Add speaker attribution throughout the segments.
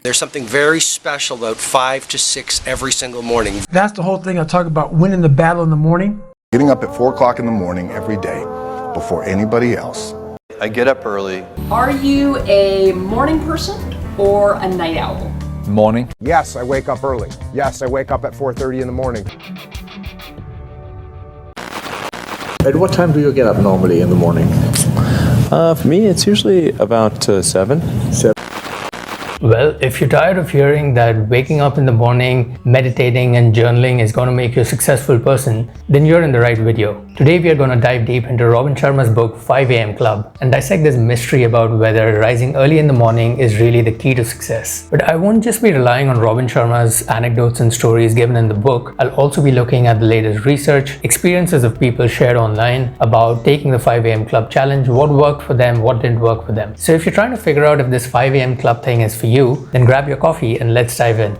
Speaker 1: There's something very special about 5 to 6 every single morning.
Speaker 2: That's the whole thing I talk about, winning the battle in the morning.
Speaker 3: Getting up at 4 o'clock in the morning every day before anybody else.
Speaker 4: I get up early.
Speaker 5: Are you a morning person or a night owl?
Speaker 4: Morning.
Speaker 6: Yes, I wake up early. Yes, I wake up at 4:30 in the morning.
Speaker 7: At what time do you get up normally in the morning?
Speaker 8: For me, it's usually about 7.
Speaker 9: Well, if you're tired of hearing that waking up in the morning, meditating and journaling is going to make you a successful person, then you're in the right video. Today we are going to dive deep into Robin Sharma's book 5 AM Club and dissect this mystery about whether rising early in the morning is really the key to success. But I won't just be relying on Robin Sharma's anecdotes and stories given in the book. I'll also be looking at the latest research, experiences of people shared online about taking the 5 AM Club challenge, what worked for them, what didn't work for them. So if you're trying to figure out if this 5 AM Club thing is for you, then grab your coffee and let's dive in.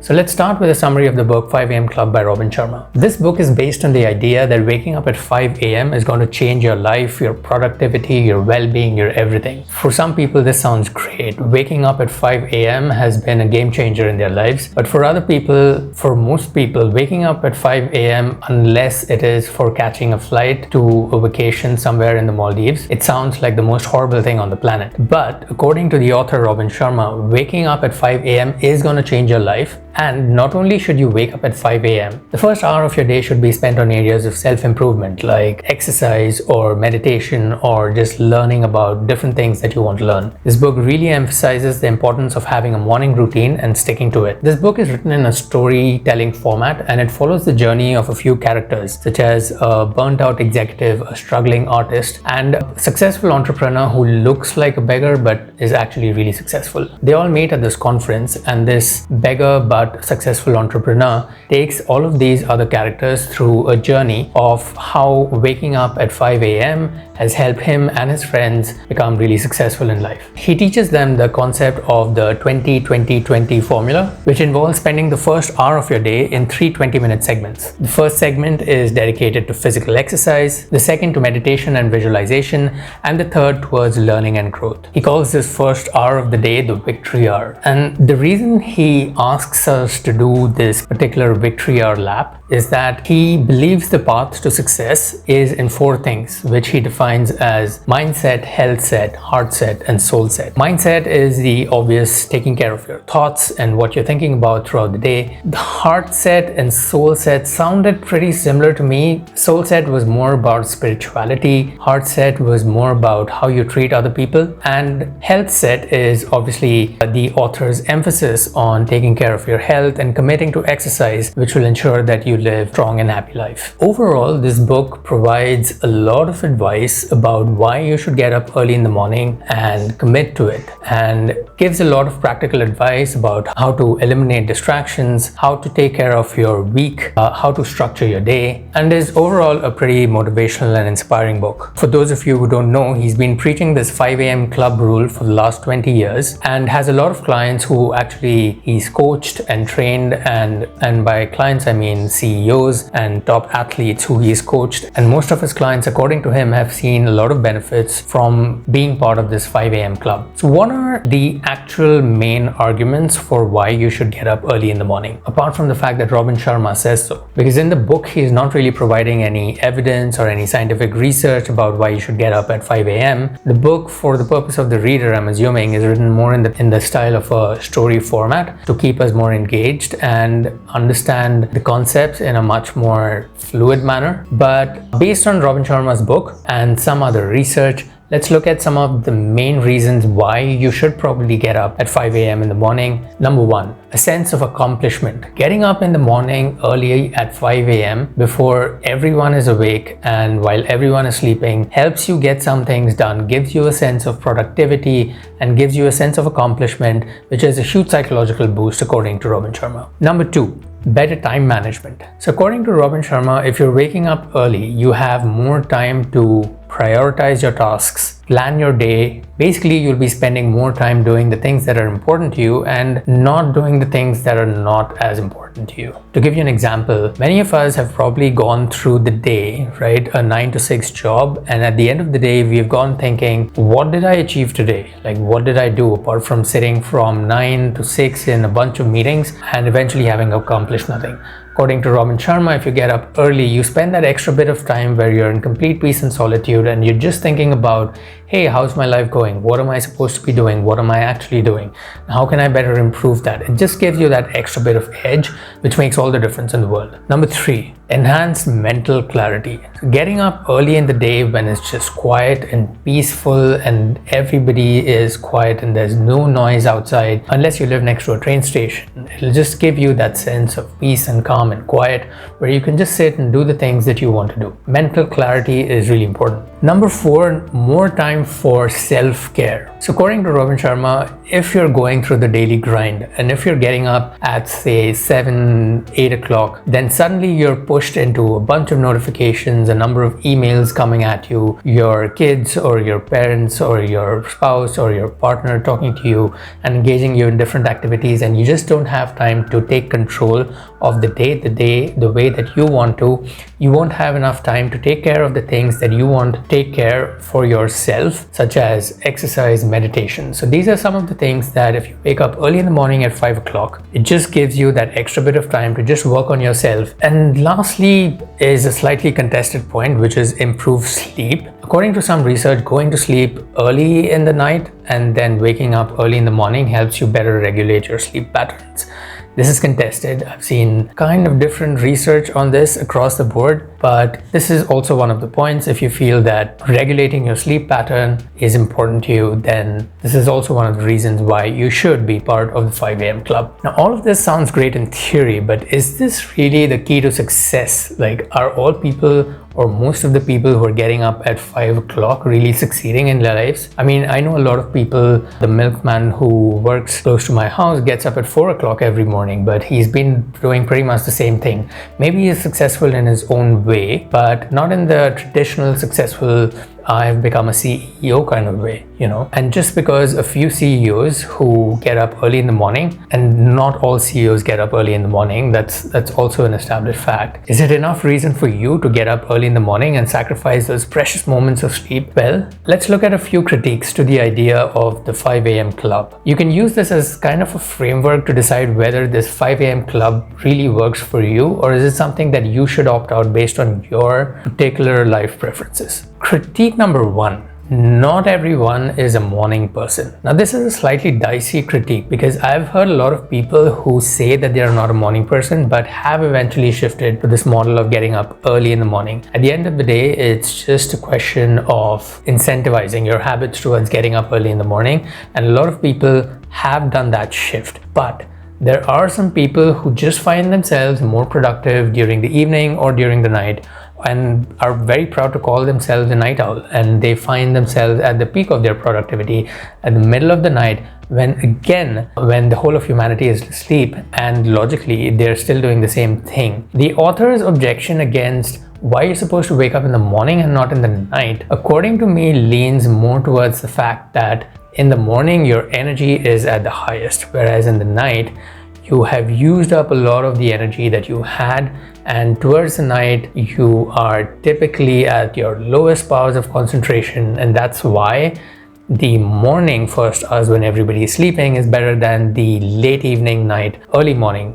Speaker 9: So let's start with a summary of the book 5 AM Club by Robin Sharma. This book is based on the idea that waking up at 5 AM is going to change your life, your productivity, your well-being, your everything. For some people this sounds great. Waking up at 5 AM has been a game changer in their lives. But for other people, for most people, waking up at 5 AM, unless it is for catching a flight to a vacation somewhere in the Maldives, it sounds like the most horrible thing on the planet. But according to the author Robin Sharma, waking up at 5 AM is going to change your life. And not only should you wake up at 5 AM, the first hour of your day should be spent on areas of self-improvement like exercise or meditation or just learning about different things that you want to learn. This book really emphasizes the importance of having a morning routine and sticking to it. This book is written in a storytelling format and it follows the journey of a few characters such as a burnt out executive, a struggling artist, and a successful entrepreneur who looks like a beggar but is actually really successful. They all meet at this conference and this beggar but successful entrepreneur takes all of these other characters through a journey of how waking up at 5 AM has helped him and his friends become really successful in life. He teaches them the concept of the 20-20-20 formula, which involves spending the first hour of your day in 3 20-minute segments. The first segment is dedicated to physical exercise, the second to meditation and visualization, and the third towards learning and growth. He calls this first hour of the day the victory hour. And the reason he asks us to do this particular victory hour lap is that he believes the path to success is in 4 things, which he defines as mindset, health set, heart set, and soul set. Mindset is the obvious taking care of your thoughts and what you're thinking about throughout the day. The heart set and soul set sounded pretty similar to me. Soul set was more about spirituality. Heart set was more about how you treat other people. And health set is obviously the author's emphasis on taking care of your health and committing to exercise, which will ensure that you live a strong and happy life. Overall, this book provides a lot of advice about why you should get up early in the morning and commit to it, and gives a lot of practical advice about how to eliminate distractions, how to take care of your week, how to structure your day, and is overall a pretty motivational and inspiring book. For those of you who don't know, he's been preaching this 5 AM Club rule for the last 20 years and has a lot of clients who actually he's coached and trained, and by clients I mean CEOs and top athletes who he's coached, and most of his clients, according to him, have seen a lot of benefits from being part of this 5 AM Club. So what are the actual main arguments for why you should get up early in the morning, apart from the fact that Robin Sharma says so? Because in the book he's not really providing any evidence or any scientific research about why you should get up at 5 AM. The book, for the purpose of the reader, I'm assuming, is written more in the style of a story format to keep us more engaged and understand the concepts in a much more fluid manner. But based on Robin Sharma's book and some other research, let's look at some of the main reasons why you should probably get up at 5 AM in the morning. Number 1, a sense of accomplishment. Getting up in the morning early at 5 AM before everyone is awake and while everyone is sleeping helps you get some things done, gives you a sense of productivity and gives you a sense of accomplishment, which is a huge psychological boost according to Robin Sharma. Number 2, better time management. So according to Robin Sharma, if you're waking up early, you have more time to prioritize your tasks, plan your day. Basically, you'll be spending more time doing the things that are important to you and not doing the things that are not as important to you. To give you an example, many of us have probably gone through the day, right? A 9 to 6 job. And at the end of the day, we've gone thinking, what did I achieve today? Like, what did I do apart from sitting from 9 to 6 in a bunch of meetings and eventually having accomplished nothing? According to Robin Sharma, if you get up early, you spend that extra bit of time where you're in complete peace and solitude and you're just thinking about, hey, how's my life going? What am I supposed to be doing? What am I actually doing? How can I better improve that? It just gives you that extra bit of edge, which makes all the difference in the world. Number 3, enhance mental clarity. Getting up early in the day when it's just quiet and peaceful and everybody is quiet and there's no noise outside, unless you live next to a train station, it'll just give you that sense of peace and calm and quiet where you can just sit and do the things that you want to do. Mental clarity is really important. Number 4, more time for self-care. So according to Robin Sharma, if you're going through the daily grind and if you're getting up at say 7, 8 o'clock, then suddenly you're pushed into a bunch of notifications, a number of emails coming at you, your kids or your parents or your spouse or your partner talking to you and engaging you in different activities, and you just don't have time to take control of the day the way that you want to. You won't have enough time to take care of the things that you want to take care for yourself, such as exercise, meditation. So these are some of the things that if you wake up early in the morning at 5 o'clock, it just gives you that extra bit of time to just work on yourself. And lastly is a slightly contested point, which is improve sleep. According to some research, going to sleep early in the night and then waking up early in the morning helps you better regulate your sleep patterns. This is contested. I've seen kind of different research on this across the board, but this is also one of the points. If you feel that regulating your sleep pattern is important to you, then this is also one of the reasons why you should be part of the 5 a.m. club. Now, all of this sounds great in theory, but is this really the key to success? Like, are all people or most of the people who are getting up at 5 o'clock really succeeding in their lives? I mean, I know a lot of people. The milkman who works close to my house gets up at 4 o'clock every morning, but he's been doing pretty much the same thing. Maybe he's successful in his own way, but not in the traditional successful I've become a CEO kind of way, you know. And just because a few CEOs who get up early in the morning, and not all CEOs get up early in the morning, that's also an established fact. Is it enough reason for you to get up early in the morning and sacrifice those precious moments of sleep? Well, let's look at a few critiques to the idea of the 5 a.m. club. You can use this as kind of a framework to decide whether this 5 a.m. club really works for you, or is it something that you should opt out based on your particular life preferences. Critique number 1. Not everyone is a morning person. Now, this is a slightly dicey critique because I've heard a lot of people who say that they are not a morning person but have eventually shifted to this model of getting up early in the morning. At the end of the day, it's just a question of incentivizing your habits towards getting up early in the morning, and a lot of people have done that shift. But there are some people who just find themselves more productive during the evening or during the night and are very proud to call themselves a night owl, and they find themselves at the peak of their productivity at the middle of the night when the whole of humanity is asleep, and logically they're still doing the same thing. The author's objection against why you're supposed to wake up in the morning and not in the night, according to me, leans more towards the fact that in the morning your energy is at the highest, whereas in the night you have used up a lot of the energy that you had, and towards the night you are typically at your lowest powers of concentration, and that's why the morning first hours when everybody is sleeping is better than the late evening, night, early morning,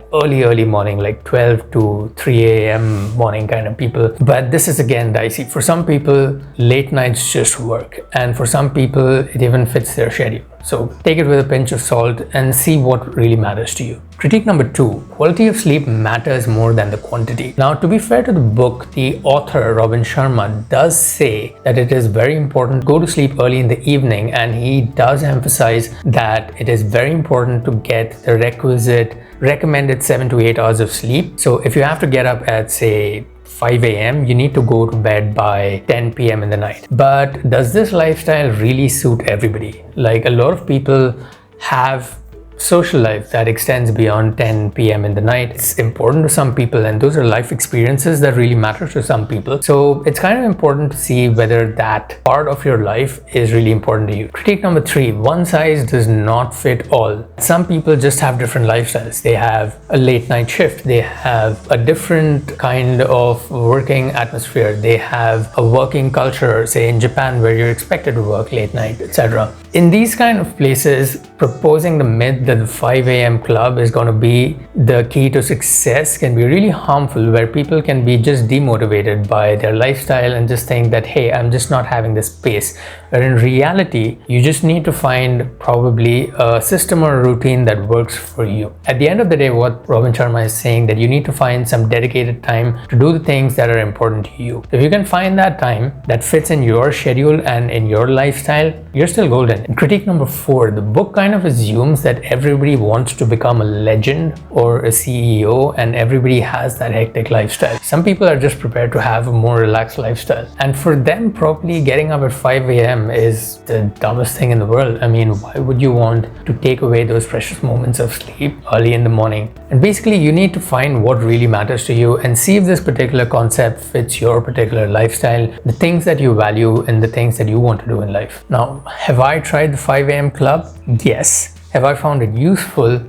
Speaker 9: like 12 to 3 a.m. morning kind of people. But this is again dicey. For some people, late nights just work, and for some people it even fits their schedule. So take it with a pinch of salt and see what really matters to you. Critique number 2, quality of sleep matters more than the quantity. Now, to be fair to the book, the author, Robin Sharma, does say that it is very important to go to sleep early in the evening, and he does emphasize that it is very important to get the requisite recommended 7 to 8 hours of sleep. So if you have to get up at, say, 5 a.m., you need to go to bed by 10 p.m. in the night. But does this lifestyle really suit everybody? Like, a lot of people have social life that extends beyond 10 p.m. in the night. It's important to some people, and those are life experiences that really matter to some people. So it's kind of important to see whether that part of your life is really important to you. Critique number 3, one size does not fit all. Some people just have different lifestyles. They have a late night shift. They have a different kind of working atmosphere. They have a working culture, say in Japan, where you're expected to work late night, etc. In these kind of places, proposing the myth that the 5 a.m. club is going to be the key to success can be really harmful, where people can be just demotivated by their lifestyle and just think that, hey, I'm just not having this space. Where in reality, you just need to find probably a system or a routine that works for you. At the end of the day, what Robin Sharma is saying, that you need to find some dedicated time to do the things that are important to you. If you can find that time that fits in your schedule and in your lifestyle, you're still golden. And critique number 4, the book kind of assumes that everybody wants to become a legend or a CEO, and everybody has that hectic lifestyle. Some people are just prepared to have a more relaxed lifestyle, and for them probably getting up at 5 a.m. is the dumbest thing in the world. I mean, why would you want to take away those precious moments of sleep early in the morning? And basically you need to find what really matters to you and see if this particular concept fits your particular lifestyle, the things that you value and the things that you want to do in life. Now, have I tried the 5 a.m. club? Yes. Have I found it useful?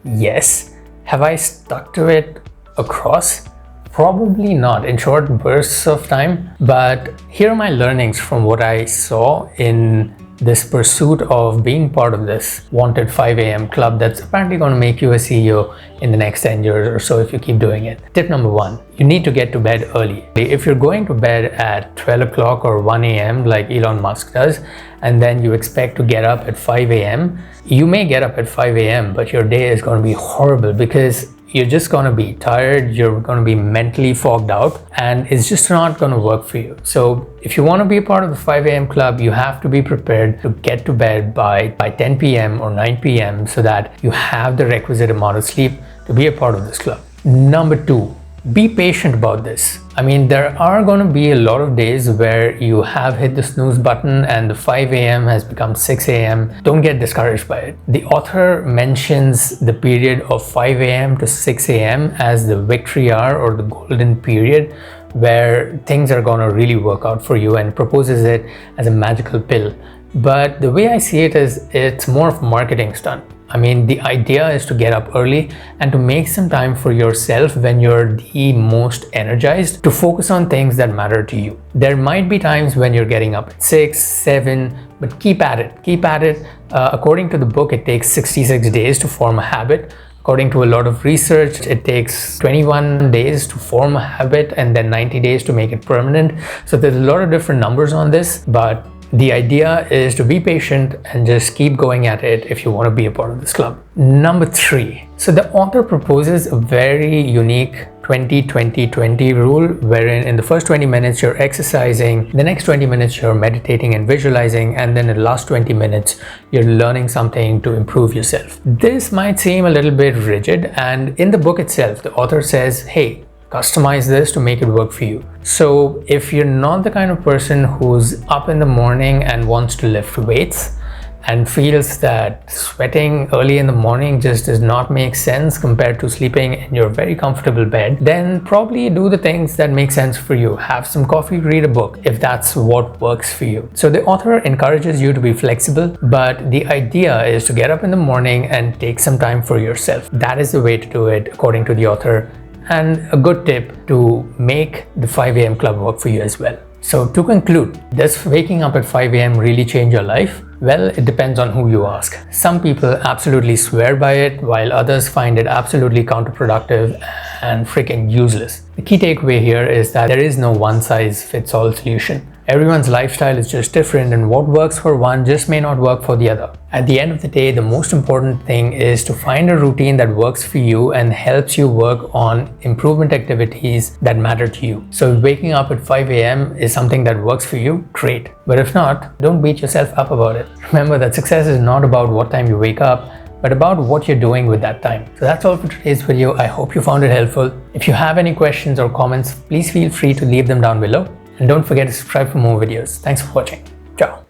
Speaker 9: Yes. Have I stuck to it across? Probably not, in short bursts of time. But here are my learnings from what I saw in this pursuit of being part of this wanted 5 a.m. club that's apparently going to make you a CEO in the next 10 years or so if you keep doing it. Tip number 1, you need to get to bed early. If you're going to bed at 12 o'clock or 1 a.m. like Elon Musk does, and then you expect to get up at 5 a.m., you may get up at 5 a.m., but your day is going to be horrible because you're just going to be tired, you're going to be mentally fogged out, and it's just not going to work for you. So if you want to be a part of the 5 a.m. club, you have to be prepared to get to bed by 10 p.m. or 9 p.m. so that you have the requisite amount of sleep to be a part of this club. Number 2, be patient about this. I mean, there are going to be a lot of days where you have hit the snooze button and the 5 a.m. has become 6 a.m. Don't get discouraged by it. The author mentions the period of 5 a.m. to 6 a.m. as the victory hour or the golden period where things are going to really work out for you, and proposes it as a magical pill. But the way I see it is, it's more of a marketing stunt. I mean, the idea is to get up early and to make some time for yourself when you're the most energized, to focus on things that matter to you. There might be times when you're getting up at 6, 7, but keep at it. Keep at it. According to the book, it takes 66 days to form a habit. According to a lot of research, it takes 21 days to form a habit and then 90 days to make it permanent. So there's a lot of different numbers on this, but the idea is to be patient and just keep going at it if you want to be a part of this club. Number 3. So the author proposes a very unique 20-20-20 rule, wherein in the first 20 minutes you're exercising, the next 20 minutes you're meditating and visualizing, and then in the last 20 minutes you're learning something to improve yourself. This might seem a little bit rigid, and in the book itself, the author says, hey, customize this to make it work for you. So if you're not the kind of person who's up in the morning and wants to lift weights and feels that sweating early in the morning just does not make sense compared to sleeping in your very comfortable bed, then probably do the things that make sense for you. Have some coffee, read a book if that's what works for you. So the author encourages you to be flexible, but the idea is to get up in the morning and take some time for yourself. That is the way to do it according to the author, and a good tip to make the 5 a.m. club work for you as well. So to conclude, does waking up at 5 a.m. really change your life? Well, it depends on who you ask. Some people absolutely swear by it, while others find it absolutely counterproductive and freaking useless. The key takeaway here is that there is no one-size-fits-all solution. Everyone's lifestyle is just different, and what works for one just may not work for the other. At the end of the day, the most important thing is to find a routine that works for you and helps you work on improvement activities that matter to you. So if waking up at 5 a.m. is something that works for you, great. But if not, don't beat yourself up about it. Remember that success is not about what time you wake up, but about what you're doing with that time. So that's all for today's video. I hope you found it helpful. If you have any questions or comments, please feel free to leave them down below. And don't forget to subscribe for more videos. Thanks for watching. Ciao.